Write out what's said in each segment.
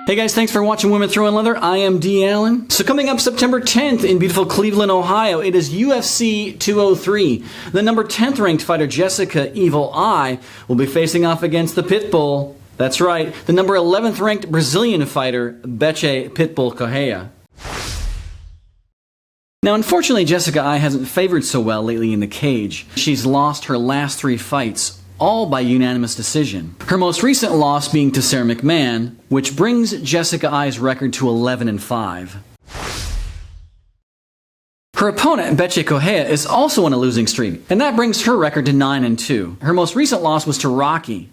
Hey guys, thanks for watching Women Throwing Leather. I am D. Allen. So coming up September 10th in beautiful Cleveland, Ohio, it is UFC 203. The number 10th ranked fighter Jessica Evil Eye will be facing off against the Pitbull. That's right, the number 11th ranked Brazilian fighter Bethe Pitbull Correia. Now, unfortunately, Jessica Eye hasn't favored so well lately in the cage. She's lost her last 3 fights, all by unanimous decision. Her most recent loss being to Sarah McMahon, which brings Jessica Eye's record to 11-5. Her opponent, Bethe Correia, is also on a losing streak, and that brings her record to 9-2. Her most recent loss was to Rocky.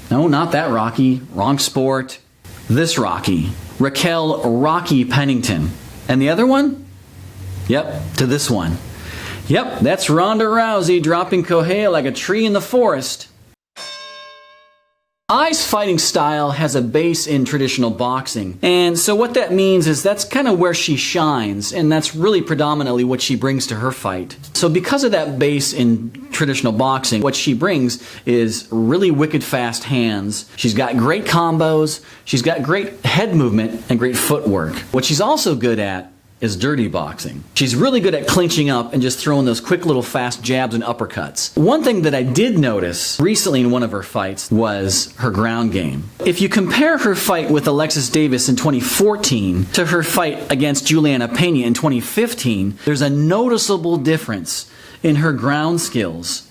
No, not that Rocky. Wrong sport. This Rocky. Raquel Rocky Pennington. And the other one? Yep, to this one. Yep, that's Ronda Rousey dropping Correia like a tree in the forest. Eye's fighting style has a base in traditional boxing, and so what that means is that's kind of where she shines, and that's really predominantly what she brings to her fight. So because of that base in traditional boxing, what she brings is really wicked fast hands. She's got great combos, she's got great head movement, and great footwork. What she's also good at is dirty boxing. She's really good at clinching up and just throwing those quick little fast jabs and uppercuts. One thing that I did notice recently in one of her fights was her ground game. If you compare her fight with Alexis Davis in 2014 to her fight against Juliana Pena in 2015, there's a noticeable difference in her ground skills.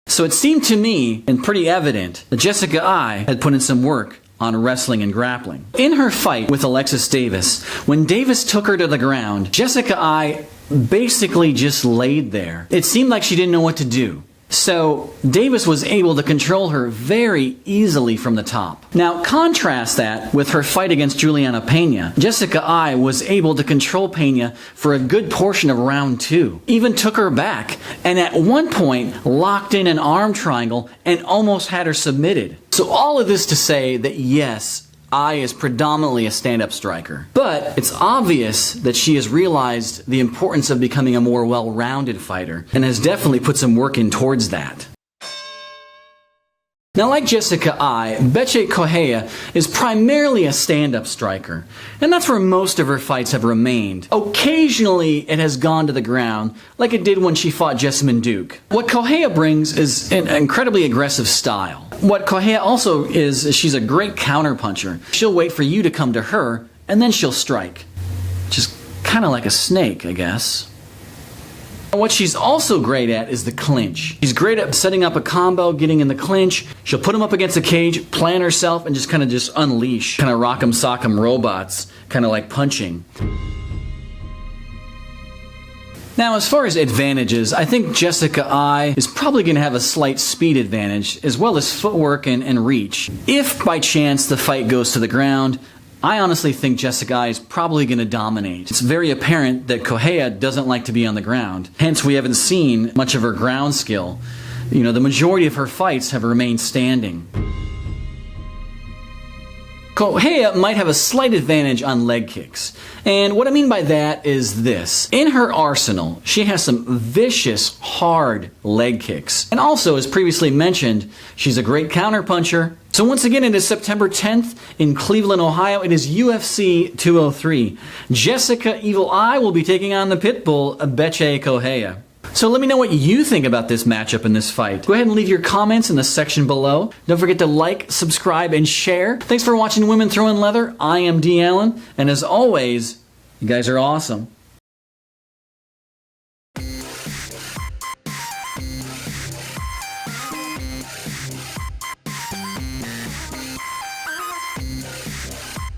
So it seemed to me, and pretty evident, that Jessica Eye had put in some work on wrestling and grappling. In her fight with Alexis Davis, when Davis took her to the ground, Jessica Eye basically just laid there. It seemed like she didn't know what to do. So Davis was able to control her very easily from the top. Now contrast that with her fight against Juliana Pena. Jessica Eye was able to control Pena for a good portion of round 2. Even took her back, and at one point locked in an arm triangle and almost had her submitted. So all of this to say that yes, Eye is predominantly a stand-up striker. But it's obvious that she has realized the importance of becoming a more well-rounded fighter and has definitely put some work in towards that. Now, like Jessica Eye, Bethe Correia is primarily a stand-up striker, and that's where most of her fights have remained. Occasionally, it has gone to the ground, like it did when she fought Jessamine Duke. What Correia brings is an incredibly aggressive style. What Correia also is she's a great counterpuncher. She'll wait for you to come to her, and then she'll strike. Just kind of like a snake, I guess. What she's also great at is the clinch. She's great at setting up a combo, getting in the clinch. She'll put them up against the cage, plant herself, and just kind of unleash. Kind of rock'em sock'em robots, kind of like punching. Now, as far as advantages, I think Jessica Eye is probably going to have a slight speed advantage, as well as footwork and reach. If, by chance, the fight goes to the ground, I honestly think Jessica Eye is probably going to dominate. It's very apparent that Correia doesn't like to be on the ground. Hence, we haven't seen much of her ground skill. You know, the majority of her fights have remained standing. Correia might have a slight advantage on leg kicks. And what I mean by that is this. In her arsenal, she has some vicious, hard leg kicks. And also, as previously mentioned, she's a great counterpuncher. So once again, it is September 10th in Cleveland, Ohio. It is UFC 203. Jessica Evil Eye will be taking on the Pitbull, Bethe Correia. So let me know what you think about this matchup and this fight. Go ahead and leave your comments in the section below. Don't forget to like, subscribe, and share. Thanks for watching Women Throwing Leather. I am D. Allen, and as always, you guys are awesome.